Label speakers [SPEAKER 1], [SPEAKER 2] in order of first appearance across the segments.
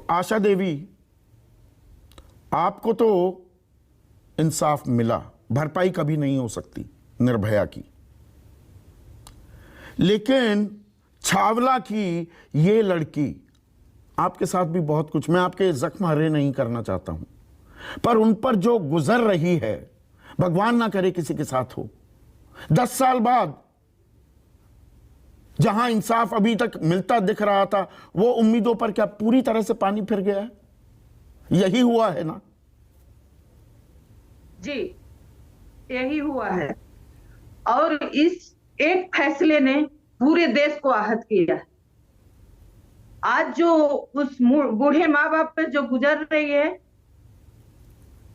[SPEAKER 1] आशा देवी, आपको तो इंसाफ मिला, भरपाई कभी नहीं हो सकती निर्भया की, लेकिन छावला की ये लड़की, आपके साथ भी बहुत कुछ, मैं आपके जख्म हरे नहीं करना चाहता हूं, पर उन पर जो गुजर रही है, भगवान ना करे किसी के साथ हो। 10 साल बाद जहां इंसाफ अभी तक मिलता दिख रहा था, वो उम्मीदों पर क्या पूरी तरह से पानी फिर गया है? यही हुआ है ना?
[SPEAKER 2] जी, यही हुआ है। और इस एक फैसले ने पूरे देश को आहत किया है। आज जो उस बूढ़े माँ बाप पे जो गुजर रही है,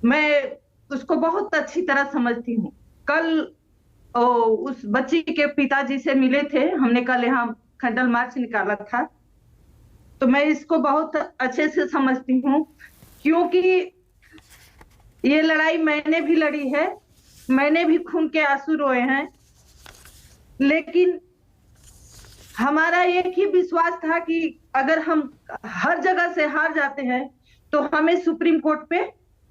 [SPEAKER 2] मैं उसको बहुत अच्छी तरह समझती हूँ। कल उस बच्ची के पिताजी से मिले थे, हमने कल यहाँ खंडल मार्च निकाला था, तो मैं इसको बहुत अच्छे से समझती हूँ, क्योंकि ये लड़ाई मैंने भी लड़ी है, मैंने भी खून के आंसू रोए हैं, लेकिन हमारा एक ही विश्वास था कि अगर हम हर जगह से हार जाते हैं तो हमें सुप्रीम कोर्ट पे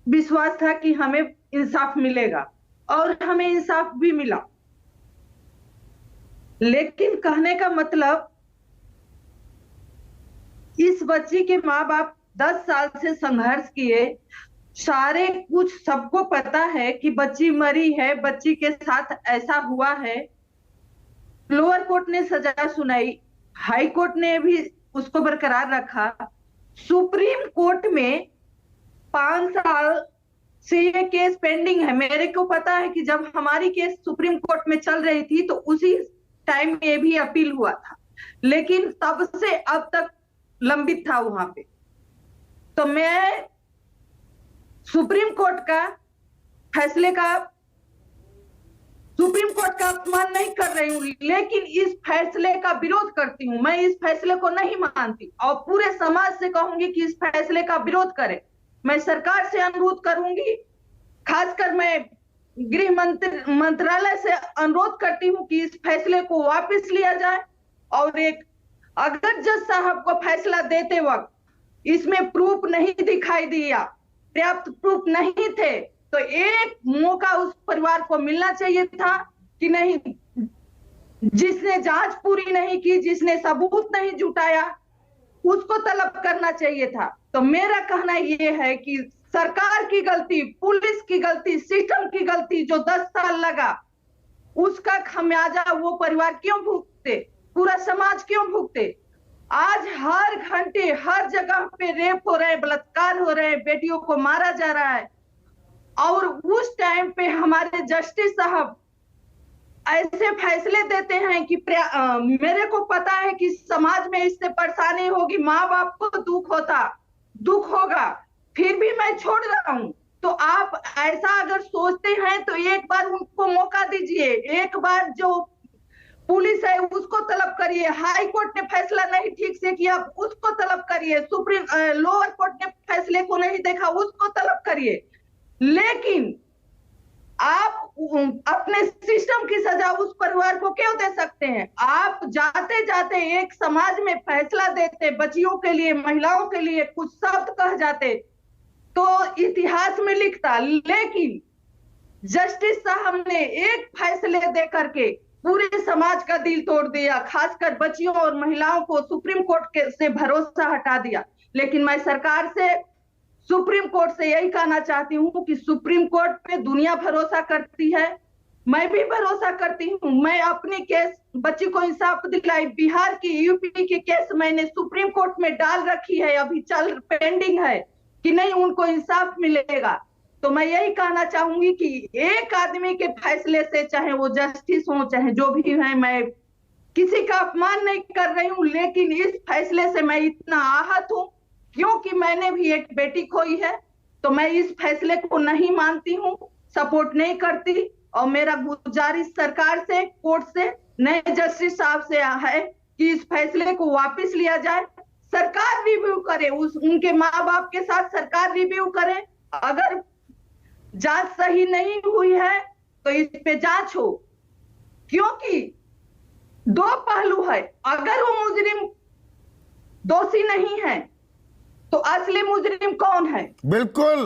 [SPEAKER 2] विश्वास था कि हमें इंसाफ मिलेगा, और हमें इंसाफ भी मिला। लेकिन कहने का मतलब, इस बच्ची के माँ बाप 10 साल से संघर्ष किए, सारे कुछ सबको पता है कि बच्ची मरी है, बच्ची के साथ ऐसा हुआ है। लोअर कोर्ट ने सजा सुनाई, हाई कोर्ट ने भी उसको बरकरार रखा, सुप्रीम कोर्ट में 5 साल से ये केस पेंडिंग है। मेरे को पता है कि जब हमारी केस सुप्रीम कोर्ट में चल रही थी तो उसी टाइम में भी अपील हुआ था, लेकिन तब से अब तक लंबित था वहां पे। तो मैं सुप्रीम कोर्ट का फैसले का, सुप्रीम कोर्ट का अपमान नहीं कर रही हूँ, लेकिन इस फैसले का विरोध करती हूँ। मैं इस फैसले को नहीं मानती और पूरे समाज से कहूंगी कि इस फैसले का विरोध करें। मैं सरकार से अनुरोध करूंगी, खासकर मैं गृह मंत्रालय से अनुरोध करती हूँ कि इस फैसले को वापस लिया जाए। और एक, अगर जज साहब को फैसला देते वक्त इसमें प्रूफ नहीं दिखाई दिया, पर्याप्त प्रूफ नहीं थे, तो एक मौका उस परिवार को मिलना चाहिए था कि नहीं, जिसने जांच पूरी नहीं की, जिसने सबूत नहीं जुटाया, उसको तलब करना चाहिए था। तो मेरा कहना यह है कि सरकार की गलती, पुलिस की गलती, सिस्टम की गलती, जो 10 साल लगा, उसका खमियाजा वो परिवार क्यों भुगते, पूरा समाज क्यों भुगते? आज हर घंटे हर जगह पे रेप हो रहे हैं, बलात्कार हो रहे हैं, बेटियों को मारा जा रहा है, और उस टाइम पे हमारे जस्टिस साहब ऐसे फैसले देते हैं कि मेरे को पता है कि समाज में इससे परेशानी होगी, माँ बाप को दुख होगा, फिर भी मैं छोड़ रहा हूं। तो आप ऐसा अगर सोचते हैं तो एक बार उनको मौका दीजिए, एक बार जो पुलिस है उसको तलब करिए, हाई कोर्ट ने फैसला नहीं ठीक से किया उसको तलब करिए, सुप्रीम लोअर कोर्ट ने फैसले को नहीं देखा उसको तलब करिए, लेकिन आप अपने सिस्टम की सजा उस परिवार को क्यों दे सकते हैं? आप जाते जाते एक समाज में फैसला देते, बच्चियों के लिए, महिलाओं के लिए कुछ शब्द कह जाते तो इतिहास में लिखता, लेकिन जस्टिस साहब ने एक फैसले दे करके पूरे समाज का दिल तोड़ दिया, खासकर बच्चियों और महिलाओं को सुप्रीम कोर्ट से भरोसा हटा दिया। लेकिन मैं सरकार से, सुप्रीम कोर्ट से यही कहना चाहती हूँ कि सुप्रीम कोर्ट पे दुनिया भरोसा करती है, मैं भी भरोसा करती हूँ। मैं अपनी केस बच्ची को इंसाफ दिलाई, बिहार की, यूपी की केस मैंने सुप्रीम कोर्ट में डाल रखी है, अभी पेंडिंग है कि नहीं उनको इंसाफ मिलेगा। तो मैं यही कहना चाहूंगी कि एक आदमी के फैसले से, चाहे वो जस्टिस हो चाहे जो भी है, मैं किसी का अपमान नहीं कर रही हूँ, लेकिन इस फैसले से मैं इतना आहत हूँ क्योंकि मैंने भी एक बेटी खोई है। तो मैं इस फैसले को नहीं मानती हूँ, सपोर्ट नहीं करती, और मेरा गुजारिश सरकार से, कोर्ट से, नए जस्टिस साहब से है कि इस फैसले को वापस लिया जाए, सरकार रिव्यू करे, उनके माँ बाप के साथ सरकार रिव्यू करे, अगर जांच सही नहीं हुई है तो इस पे जांच हो, क्योंकि 2 पहलू है, अगर वो मुजरिम दोषी नहीं है तो आज असली मुजरिम कौन है?
[SPEAKER 1] बिल्कुल